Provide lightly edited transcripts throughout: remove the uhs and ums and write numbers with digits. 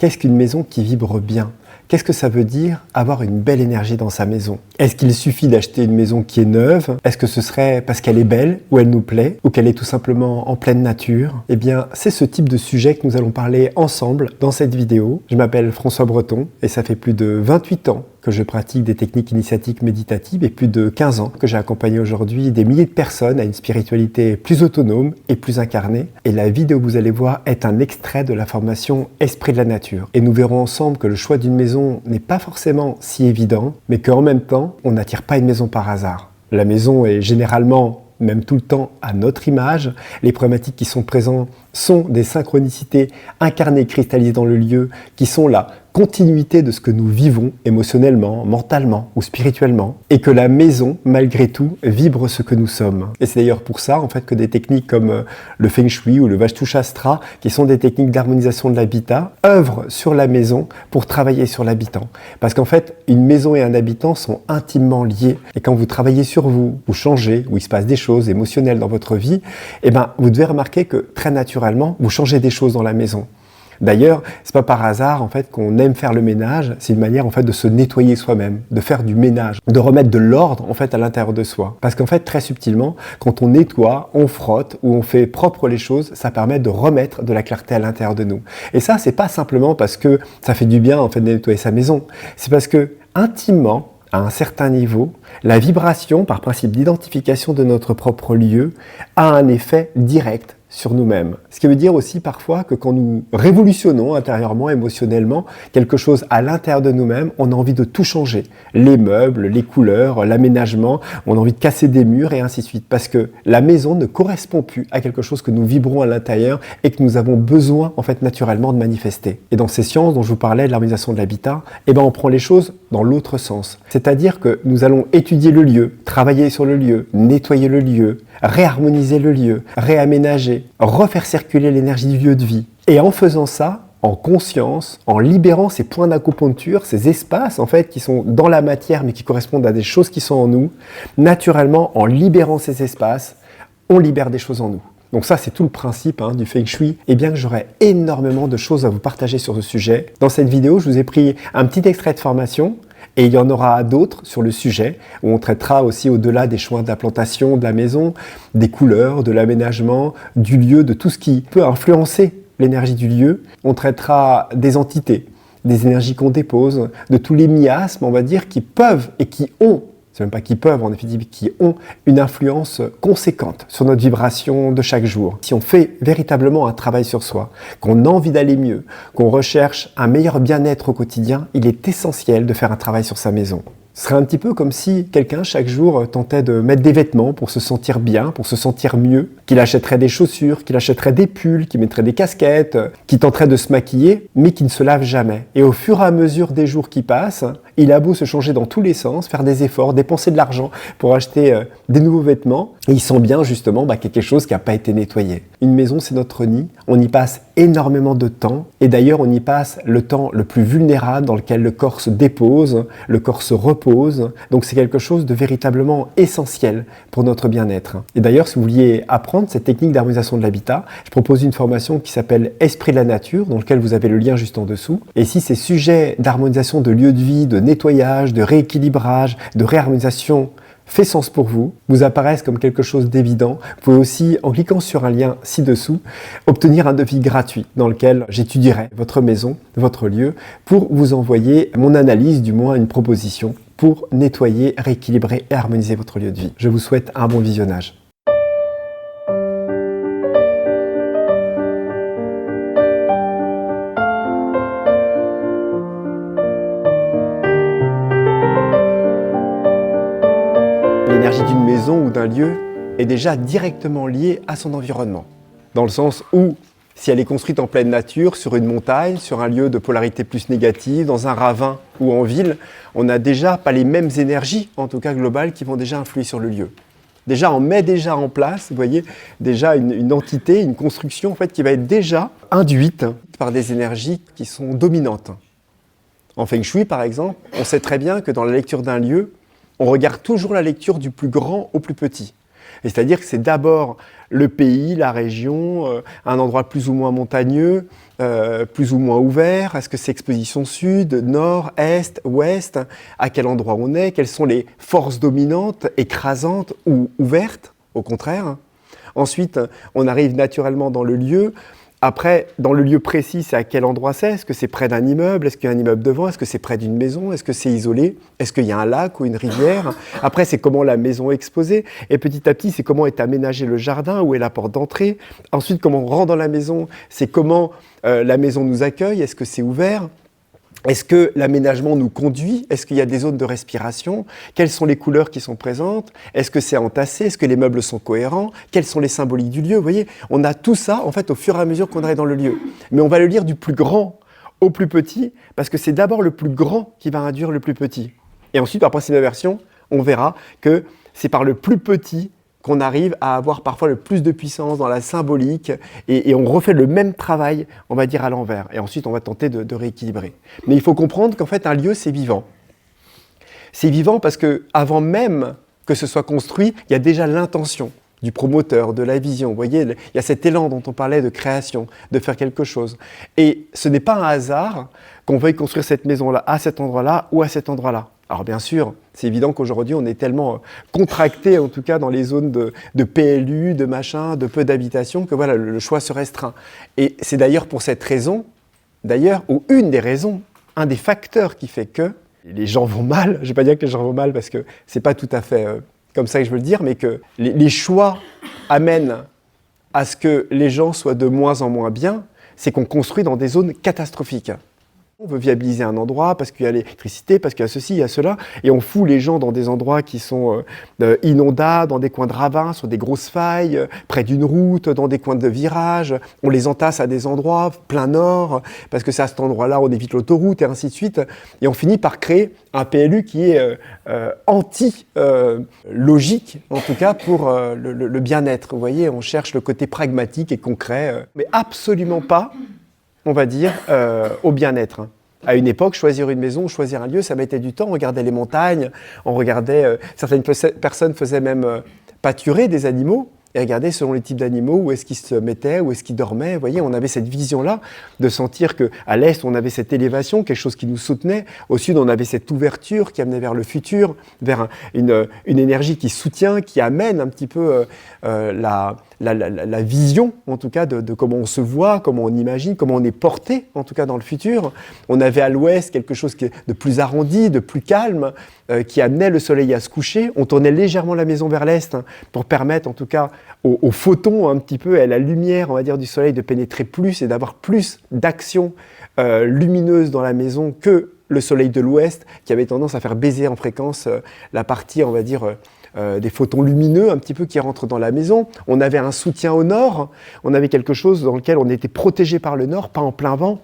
Qu'est-ce qu'une maison qui vibre bien? Qu'est-ce que ça veut dire avoir une belle énergie dans sa maison? Est-ce qu'il suffit d'acheter une maison qui est neuve? Est-ce que ce serait parce qu'elle est belle, ou elle nous plaît, ou qu'elle est tout simplement en pleine nature? Eh bien, c'est ce type de sujet que nous allons parler ensemble dans cette vidéo. Je m'appelle François Breton et ça fait plus de 28 ans que je pratique des techniques initiatiques méditatives et plus de 15 ans que j'ai accompagné aujourd'hui des milliers de personnes à une spiritualité plus autonome et plus incarnée. Et la vidéo que vous allez voir est un extrait de la formation Esprit de la Nature. Et nous verrons ensemble que le choix d'une maison n'est pas forcément si évident, mais qu'en même temps, on n'attire pas une maison par hasard. La maison est généralement, même tout le temps, à notre image. Les problématiques qui sont présentes sont des synchronicités incarnées, cristallisées dans le lieu, qui sont la continuité de ce que nous vivons émotionnellement, mentalement ou spirituellement, et que la maison, malgré tout, vibre ce que nous sommes. Et c'est d'ailleurs pour ça, en fait, que des techniques comme le Feng Shui ou le Vastu Shastra, qui sont des techniques d'harmonisation de l'habitat, œuvrent sur la maison pour travailler sur l'habitant. Parce qu'en fait, une maison et un habitant sont intimement liés. Et quand vous travaillez sur vous, vous changez, ou il se passe des choses émotionnelles dans votre vie, eh ben, vous devez remarquer que très naturellement, vous changez des choses dans la maison. D'ailleurs, c'est pas par hasard en fait qu'on aime faire le ménage, c'est une manière en fait de se nettoyer soi-même, de faire du ménage, de remettre de l'ordre en fait à l'intérieur de soi. Parce qu'en fait, très subtilement, quand on nettoie, on frotte ou on fait propre les choses, ça permet de remettre de la clarté à l'intérieur de nous. Et ça, c'est pas simplement parce que ça fait du bien en fait de nettoyer sa maison, c'est parce que intimement, à un certain niveau, la vibration, par principe d'identification de notre propre lieu, a un effet direct sur nous-mêmes. Ce qui veut dire aussi parfois que quand nous révolutionnons intérieurement, émotionnellement, quelque chose à l'intérieur de nous-mêmes, on a envie de tout changer. Les meubles, les couleurs, l'aménagement, on a envie de casser des murs et ainsi de suite. Parce que la maison ne correspond plus à quelque chose que nous vibrons à l'intérieur et que nous avons besoin en fait naturellement de manifester. Et dans ces sciences dont je vous parlais de l'harmonisation de l'habitat, eh ben on prend les choses dans l'autre sens. C'est-à-dire que nous allons étudier le lieu, travailler sur le lieu, nettoyer le lieu, réharmoniser le lieu, réaménager, refaire circuler l'énergie du lieu de vie. Et en faisant ça, en conscience, en libérant ces points d'acupuncture, ces espaces en fait qui sont dans la matière mais qui correspondent à des choses qui sont en nous, naturellement en libérant ces espaces, on libère des choses en nous. Donc ça, c'est tout le principe du Feng Shui. Et bien que j'aurais énormément de choses à vous partager sur ce sujet, dans cette vidéo, je vous ai pris un petit extrait de formation. Et il y en aura d'autres sur le sujet, où on traitera aussi au-delà des choix d'implantation de la maison, des couleurs, de l'aménagement, du lieu, de tout ce qui peut influencer l'énergie du lieu. On traitera des entités, des énergies qu'on dépose, de tous les miasmes, on va dire, qui peuvent et qui ont, c'est même pas qui peuvent, en effet, qui ont une influence conséquente sur notre vibration de chaque jour. Si on fait véritablement un travail sur soi, qu'on a envie d'aller mieux, qu'on recherche un meilleur bien-être au quotidien, il est essentiel de faire un travail sur sa maison. Ce serait un petit peu comme si quelqu'un chaque jour tentait de mettre des vêtements pour se sentir bien, pour se sentir mieux, qu'il achèterait des chaussures, qu'il achèterait des pulls, qu'il mettrait des casquettes, qu'il tenterait de se maquiller, mais qui ne se lave jamais. Et au fur et à mesure des jours qui passent, il a beau se changer dans tous les sens, faire des efforts, dépenser de l'argent pour acheter des nouveaux vêtements, et il sent bien justement quelque chose qui n'a pas été nettoyé. Une maison, c'est notre nid, on y passe énormément de temps, et d'ailleurs on y passe le temps le plus vulnérable dans lequel le corps se dépose, le corps se repose, donc c'est quelque chose de véritablement essentiel pour notre bien-être. Et d'ailleurs, si vous vouliez apprendre cette technique d'harmonisation de l'habitat, je propose une formation qui s'appelle Esprit de la Nature, dans lequel vous avez le lien juste en dessous. Et si ces sujets d'harmonisation de lieu de vie, de nettoyage, de rééquilibrage, de réharmonisation fait sens pour vous, vous apparaissent comme quelque chose d'évident, vous pouvez aussi, en cliquant sur un lien ci-dessous, obtenir un devis gratuit dans lequel j'étudierai votre maison, votre lieu, pour vous envoyer mon analyse, du moins une proposition, pour nettoyer, rééquilibrer et harmoniser votre lieu de vie. Je vous souhaite un bon visionnage. L'énergie d'une maison ou d'un lieu est déjà directement liée à son environnement. Dans le sens où, si elle est construite en pleine nature, sur une montagne, sur un lieu de polarité plus négative, dans un ravin ou en ville, on n'a déjà pas les mêmes énergies, en tout cas globales, qui vont déjà influer sur le lieu. Déjà, on met déjà en place, vous voyez, déjà une entité, une construction en fait, qui va être déjà induite par des énergies qui sont dominantes. En Feng Shui, par exemple, on sait très bien que dans la lecture d'un lieu, on regarde toujours la lecture du plus grand au plus petit. Et c'est-à-dire que c'est d'abord le pays, la région, un endroit plus ou moins montagneux, plus ou moins ouvert. Est-ce que c'est exposition sud, nord, est, ouest? À quel endroit on est? Quelles sont les forces dominantes, écrasantes ou ouvertes, au contraire? Ensuite, on arrive naturellement dans le lieu. Après, dans le lieu précis, c'est à quel endroit c'est? Est-ce que c'est près d'un immeuble? Est-ce qu'il y a un immeuble devant? Est-ce que c'est près d'une maison? Est-ce que c'est isolé? Est-ce qu'il y a un lac ou une rivière? Après, c'est comment la maison est exposée. Et petit à petit, c'est comment est aménagé le jardin, où est la porte d'entrée. Ensuite, comment on rentre dans la maison, c'est comment la maison nous accueille. Est-ce que c'est ouvert? Est-ce que l'aménagement nous conduit? Est-ce qu'il y a des zones de respiration? Quelles sont les couleurs qui sont présentes? Est-ce que c'est entassé? Est-ce que les meubles sont cohérents? Quelles sont les symboliques du lieu? Vous voyez, on a tout ça en fait au fur et à mesure qu'on arrive dans le lieu. Mais on va le lire du plus grand au plus petit, parce que c'est d'abord le plus grand qui va induire le plus petit. Et ensuite, par la prochaine version, on verra que c'est par le plus petit qu'on arrive à avoir parfois le plus de puissance dans la symbolique, et on refait le même travail, on va dire à l'envers. Et ensuite, on va tenter de rééquilibrer. Mais il faut comprendre qu'en fait, un lieu, c'est vivant. C'est vivant parce qu'avant même que ce soit construit, il y a déjà l'intention du promoteur, de la vision. Vous voyez, il y a cet élan dont on parlait de création, de faire quelque chose. Et ce n'est pas un hasard qu'on veuille construire cette maison-là à cet endroit-là ou à cet endroit-là. Alors bien sûr, c'est évident qu'aujourd'hui, on est tellement contracté, en tout cas dans les zones de PLU, de machin, de peu d'habitation, que voilà, le choix se restreint. Et c'est d'ailleurs pour cette raison, ou une des raisons, un des facteurs qui fait que les gens vont mal, je ne vais pas dire que les gens vont mal parce que ce n'est pas tout à fait comme ça que je veux le dire, mais que les choix amènent à ce que les gens soient de moins en moins bien, c'est qu'on construit dans des zones catastrophiques. On veut viabiliser un endroit parce qu'il y a l'électricité, parce qu'il y a ceci, il y a cela, et on fout les gens dans des endroits qui sont inondables, dans des coins de ravins, sur des grosses failles, près d'une route, dans des coins de virage. On les entasse à des endroits plein nord, parce que c'est à cet endroit-là on évite l'autoroute, et ainsi de suite. Et on finit par créer un PLU qui est anti-logique, en tout cas pour le bien-être. Vous voyez, on cherche le côté pragmatique et concret, mais absolument pas, on va dire, au bien-être. À une époque, choisir une maison, choisir un lieu, ça mettait du temps. On regardait les montagnes, on regardait... certaines personnes faisaient même pâturer des animaux et regardaient selon les types d'animaux où est-ce qu'ils se mettaient, où est-ce qu'ils dormaient. Vous voyez, on avait cette vision-là de sentir qu'à l'est, on avait cette élévation, quelque chose qui nous soutenait. Au sud, on avait cette ouverture qui amenait vers le futur, vers une énergie qui soutient, qui amène un petit peu la vision, en tout cas, de comment on se voit, comment on imagine, comment on est porté, en tout cas, dans le futur. On avait à l'ouest quelque chose de plus arrondi, de plus calme, qui amenait le soleil à se coucher. On tournait légèrement la maison vers l'est pour permettre, en tout cas, aux photons, un petit peu, et à la lumière, on va dire, du soleil de pénétrer plus et d'avoir plus d'action lumineuse dans la maison que le soleil de l'ouest, qui avait tendance à faire baiser en fréquence la partie, on va dire, des photons lumineux un petit peu qui rentrent dans la maison. On avait un soutien au nord, on avait quelque chose dans lequel on était protégé par le nord, pas en plein vent,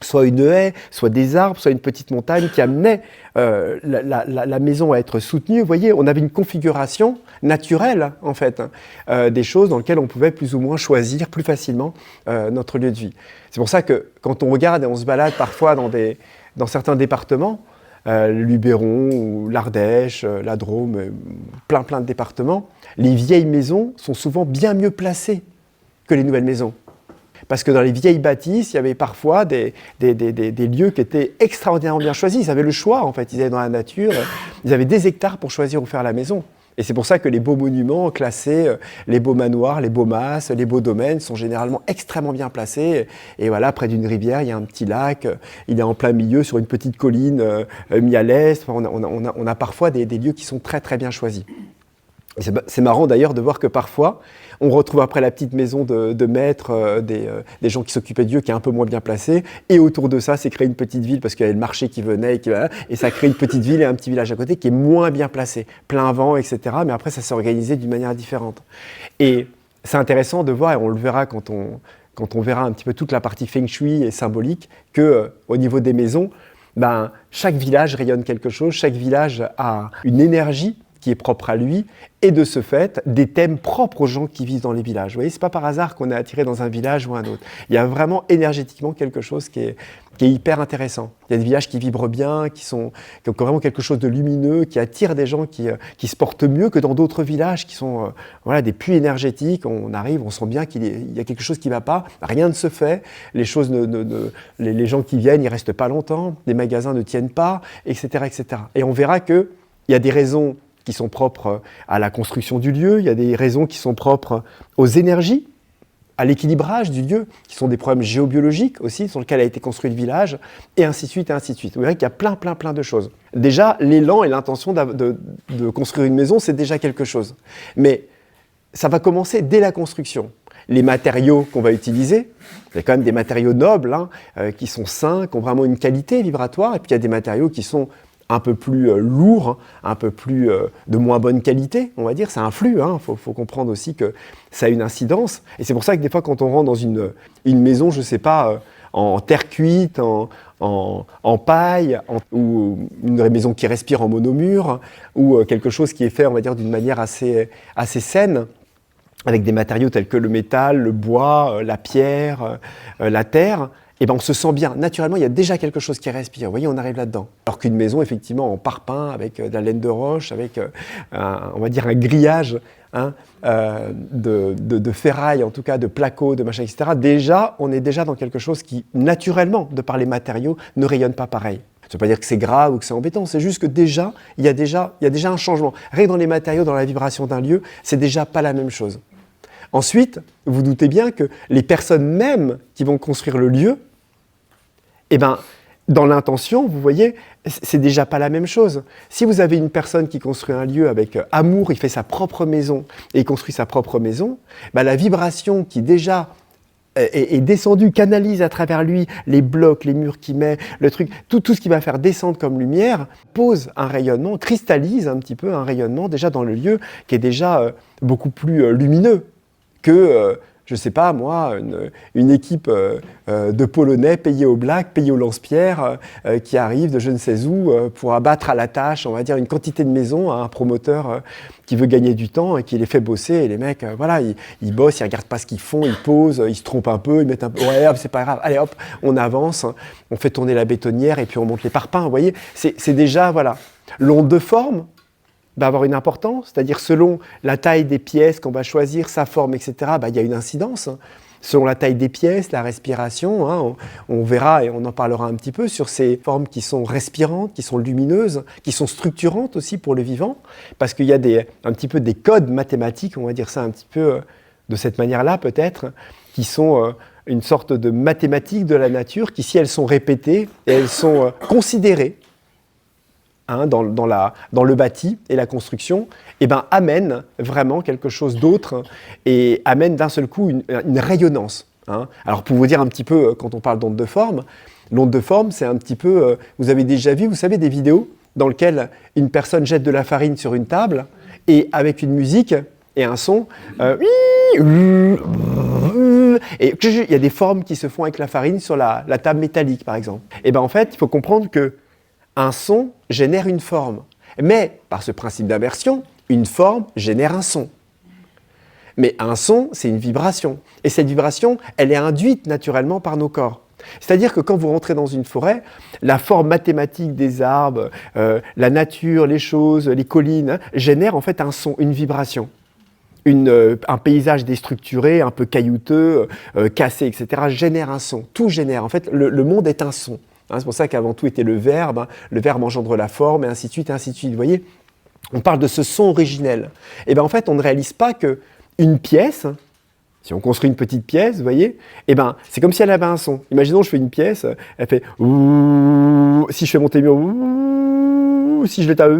soit une haie, soit des arbres, soit une petite montagne qui amenait la maison à être soutenue. Vous voyez, on avait une configuration naturelle, en fait, des choses dans lesquelles on pouvait plus ou moins choisir plus facilement notre lieu de vie. C'est pour ça que quand on regarde et on se balade parfois dans certains départements, le Luberon, ou l'Ardèche, la Drôme, plein de départements, les vieilles maisons sont souvent bien mieux placées que les nouvelles maisons. Parce que dans les vieilles bâtisses, il y avait parfois des lieux qui étaient extraordinairement bien choisis. Ils avaient le choix, en fait. Ils allaient dans la nature, ils avaient des hectares pour choisir où faire la maison. Et c'est pour ça que les beaux monuments classés, les beaux manoirs, les beaux masses, les beaux domaines sont généralement extrêmement bien placés. Et voilà, près d'une rivière, il y a un petit lac, il est en plein milieu sur une petite colline mis à l'est. Enfin, on a parfois des lieux qui sont très très bien choisis. Et c'est marrant d'ailleurs de voir que parfois, on retrouve après la petite maison de maître des gens qui s'occupaient de Dieu qui est un peu moins bien placée, et autour de ça, c'est créé une petite ville parce qu'il y avait le marché qui venait, et ça crée une petite ville et un petit village à côté qui est moins bien placé, plein vent, etc. Mais après, ça s'est organisé d'une manière différente. Et c'est intéressant de voir, et on le verra quand on verra un petit peu toute la partie feng shui et symbolique, qu'au niveau des maisons, chaque village rayonne quelque chose, chaque village a une énergie qui est propre à lui, et de ce fait, des thèmes propres aux gens qui vivent dans les villages. Vous voyez, c'est pas par hasard qu'on est attiré dans un village ou un autre. Il y a vraiment énergétiquement quelque chose qui est qui est hyper intéressant. Il y a des villages qui vibrent bien, qui ont vraiment quelque chose de lumineux, qui attirent des gens qui se portent mieux que dans d'autres villages qui sont des puits énergétiques. On arrive, on sent bien qu'il y a quelque chose qui ne va pas, rien ne se fait, les gens qui viennent, ils ne restent pas longtemps, les magasins ne tiennent pas, etc., etc. Et on verra qu'il y a des raisons qui sont propres à la construction du lieu, il y a des raisons qui sont propres aux énergies, à l'équilibrage du lieu, qui sont des problèmes géobiologiques aussi, sur lesquels a été construit le village, et ainsi de suite, et ainsi de suite. Vous verrez qu'il y a plein de choses. Déjà, l'élan et l'intention de construire une maison, c'est déjà quelque chose. Mais ça va commencer dès la construction. Les matériaux qu'on va utiliser, il y a quand même des matériaux nobles, qui sont sains, qui ont vraiment une qualité vibratoire, et puis il y a des matériaux qui sont un peu plus lourd, un peu plus de moins bonne qualité, on va dire. C'est un flux, faut comprendre aussi que ça a une incidence. Et c'est pour ça que des fois, quand on rentre dans une maison, je ne sais pas, en terre cuite, en paille, ou une maison qui respire en monomure, ou quelque chose qui est fait, on va dire, d'une manière assez saine, avec des matériaux tels que le métal, le bois, la pierre, la terre, et ben on se sent bien. Naturellement, il y a déjà quelque chose qui respire. Vous voyez, on arrive là-dedans. Alors qu'une maison, effectivement, en parpaing, avec de la laine de roche, avec, on va dire, un grillage de ferraille, en tout cas de placo, de machin, etc. Déjà, on est déjà dans quelque chose qui, naturellement, de par les matériaux, ne rayonne pas pareil. Ça ne veut pas dire que c'est grave ou que c'est embêtant, c'est juste que déjà, il y a déjà un changement. Rien que dans les matériaux, dans la vibration d'un lieu, c'est déjà pas la même chose. Ensuite, vous doutez bien que les personnes mêmes qui vont construire le lieu, eh ben, dans l'intention, vous voyez, c'est déjà pas la même chose. Si vous avez une personne qui construit un lieu avec amour, il fait sa propre maison et il construit sa propre maison, ben, la vibration qui déjà est descendue, canalise à travers lui les blocs, les murs qu'il met, le truc, tout ce qui va faire descendre comme lumière, pose un rayonnement, cristallise un petit peu un rayonnement déjà dans le lieu qui est déjà beaucoup plus lumineux que, je ne sais pas moi, une équipe de Polonais payés au black, payés au lance-pierre, qui arrive de je ne sais où pour abattre à la tâche, on va dire, une quantité de maisons à un promoteur qui veut gagner du temps et qui les fait bosser. Et les mecs, ils bossent, ils ne regardent pas ce qu'ils font, ils posent, ils se trompent un peu, ils mettent un peu, ouais, hop, c'est pas grave, allez hop, on avance, on fait tourner la bétonnière et puis on monte les parpaings, vous voyez, c'est déjà, voilà, l'onde de forme va avoir une importance, c'est-à-dire selon la taille des pièces qu'on va choisir, sa forme, etc., il y a une incidence. Selon la taille des pièces, la respiration, on verra et on en parlera un petit peu sur ces formes qui sont respirantes, qui sont lumineuses, qui sont structurantes aussi pour le vivant, parce qu'il y a un petit peu des codes mathématiques, on va dire ça un petit peu de cette manière-là peut-être, qui sont une sorte de mathématiques de la nature qui, si elles sont répétées et elles sont considérées, dans le bâti et la construction, amène vraiment quelque chose d'autre et amène d'un seul coup une rayonnance. Alors pour vous dire un petit peu, quand on parle d'onde de forme, l'onde de forme c'est un petit peu, vous avez déjà vu, vous savez, des vidéos dans lesquelles une personne jette de la farine sur une table et avec une musique et un son, et il y a des formes qui se font avec la farine sur la table métallique par exemple. Et en fait, il faut comprendre que un son génère une forme, mais par ce principe d'inversion, une forme génère un son. Mais un son, c'est une vibration. Et cette vibration, elle est induite naturellement par nos corps. C'est-à-dire que quand vous rentrez dans une forêt, la forme mathématique des arbres, la nature, les choses, les collines, génèrent en fait un son, une vibration. Un paysage déstructuré, un peu caillouteux, cassé, etc., génère un son. Tout génère. En fait, le monde est un son. C'est pour ça qu'avant tout était le verbe engendre la forme, et ainsi de suite, et ainsi de suite. Vous voyez, on parle de ce son originel. Et en fait, on ne réalise pas qu'une pièce, si on construit une petite pièce, vous voyez, c'est comme si elle avait un son. Imaginons, je fais une pièce, elle fait ouh, si je fais monter le mur, si je le tape,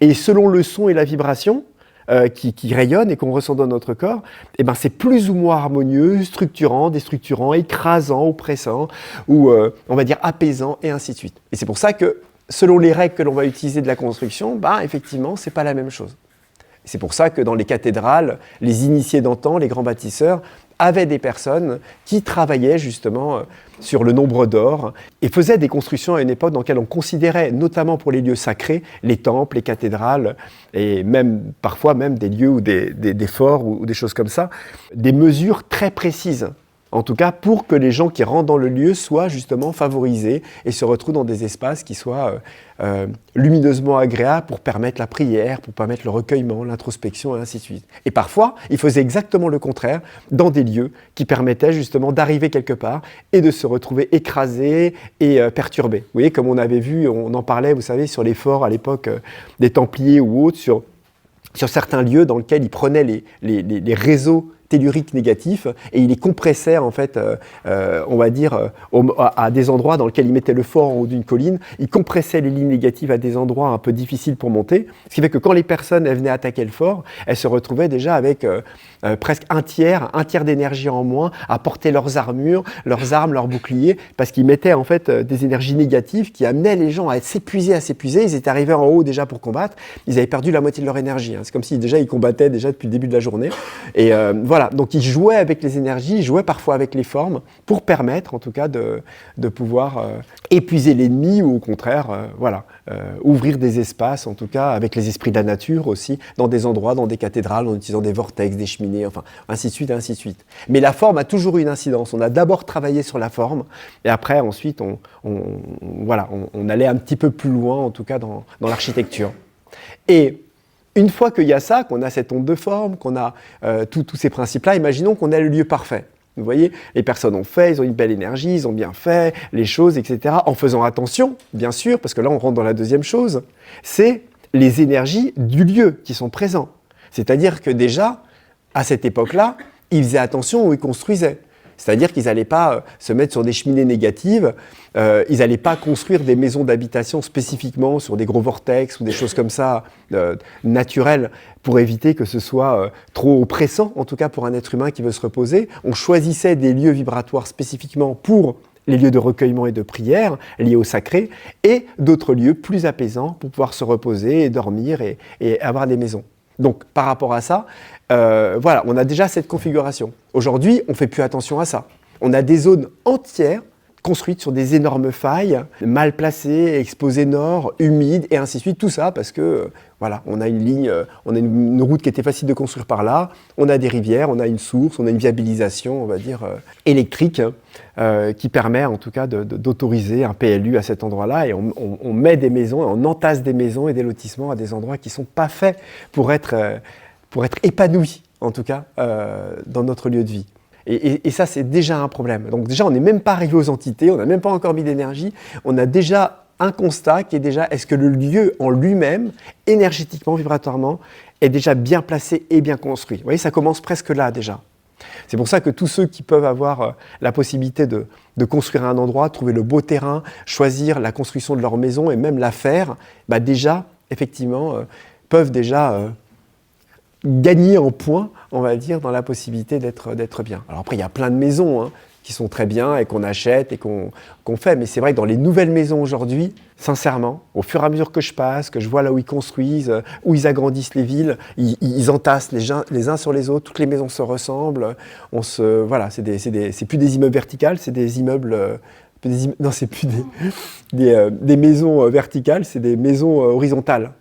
et selon le son et la vibration, qui rayonne et qu'on ressent dans notre corps, c'est plus ou moins harmonieux, structurant, déstructurant, écrasant, oppressant, ou on va dire apaisant, et ainsi de suite. Et c'est pour ça que, selon les règles que l'on va utiliser de la construction, effectivement, c'est pas la même chose. Et c'est pour ça que dans les cathédrales, les initiés d'antan, les grands bâtisseurs, avaient des personnes qui travaillaient justement sur le nombre d'or et faisaient des constructions à une époque dans laquelle on considérait, notamment pour les lieux sacrés, les temples, les cathédrales et même parfois même des lieux ou des forts ou des choses comme ça, des mesures très précises En tout cas, pour que les gens qui rentrent dans le lieu soient justement favorisés et se retrouvent dans des espaces qui soient lumineusement agréables pour permettre la prière, pour permettre le recueillement, l'introspection et ainsi de suite. Et parfois, ils faisaient exactement le contraire dans des lieux qui permettaient justement d'arriver quelque part et de se retrouver écrasés et perturbés. Vous voyez, comme on avait vu, on en parlait, vous savez, sur les forts à l'époque des Templiers ou autres, sur certains lieux dans lesquels ils prenaient les réseaux telluriques négatifs et ils les compressaient en fait, on va dire, à des endroits dans lesquels ils mettaient le fort en haut d'une colline, ils compressaient les lignes négatives à des endroits un peu difficiles pour monter, ce qui fait que quand les personnes elles venaient attaquer le fort, elles se retrouvaient déjà avec presque un tiers d'énergie en moins à porter leurs armures, leurs armes, leurs boucliers, parce qu'ils mettaient en fait des énergies négatives qui amenaient les gens à s'épuiser, ils étaient arrivés en haut déjà pour combattre, ils avaient perdu la moitié de leur énergie, hein. C'est comme si déjà ils combattaient déjà depuis le début de la journée, et voilà, donc ils jouaient avec les énergies, ils jouaient parfois avec les formes, pour permettre en tout cas de pouvoir épuiser l'ennemi, ou au contraire, ouvrir des espaces, en tout cas avec les esprits de la nature aussi, dans des endroits, dans des cathédrales, en utilisant des vortex, des cheminées, enfin, ainsi de suite, ainsi de suite. Mais la forme a toujours eu une incidence. On a d'abord travaillé sur la forme, et après, ensuite, on allait un petit peu plus loin, en tout cas, dans l'architecture. Et une fois qu'il y a ça, qu'on a cette onde de forme, qu'on a tous ces principes-là, imaginons qu'on a le lieu parfait. Vous voyez, les personnes ont fait, ils ont une belle énergie, ils ont bien fait les choses, etc. En faisant attention, bien sûr, parce que là, on rentre dans la deuxième chose, c'est les énergies du lieu qui sont présents. C'est-à-dire que déjà, à cette époque-là, ils faisaient attention où ils construisaient. C'est-à-dire qu'ils n'allaient pas se mettre sur des cheminées négatives, ils n'allaient pas construire des maisons d'habitation spécifiquement sur des gros vortex ou des choses comme ça, naturelles, pour éviter que ce soit trop oppressant, en tout cas pour un être humain qui veut se reposer. On choisissait des lieux vibratoires spécifiquement pour les lieux de recueillement et de prière liés au sacré, et d'autres lieux plus apaisants pour pouvoir se reposer et dormir et avoir des maisons. Donc par rapport à ça, voilà, on a déjà cette configuration. Aujourd'hui, on ne fait plus attention à ça. On a des zones entières construites sur des énormes failles, mal placées, exposées nord, humides, et ainsi de suite. Tout ça parce que, voilà, on a une ligne, on a une route qui était facile de construire par là, on a des rivières, on a une source, on a une viabilisation, on va dire, électrique, qui permet en tout cas d'autoriser un PLU à cet endroit-là, et on met des maisons, on entasse des maisons et des lotissements à des endroits qui ne sont pas faits pour être épanouis, en tout cas, dans notre lieu de vie. Et ça, c'est déjà un problème. Donc déjà, on n'est même pas arrivé aux entités, on n'a même pas encore mis d'énergie, on a déjà un constat qui est déjà, est-ce que le lieu en lui-même, énergétiquement, vibratoirement, est déjà bien placé et bien construit. Vous voyez, ça commence presque là déjà. C'est pour ça que tous ceux qui peuvent avoir la possibilité de construire un endroit, trouver le beau terrain, choisir la construction de leur maison et même la faire, bah déjà, effectivement, peuvent déjà gagner en points, on va dire, dans la possibilité d'être bien. Alors après, il y a plein de maisons hein, qui sont très bien et qu'on achète et qu'on fait, mais c'est vrai que dans les nouvelles maisons aujourd'hui, sincèrement, au fur et à mesure que je passe, que je vois là où ils construisent, où ils agrandissent les villes, ils entassent les uns sur les autres, toutes les maisons se ressemblent, voilà, c'est plus des immeubles verticales, c'est des immeubles... non, c'est plus des maisons verticales, c'est des maisons horizontales.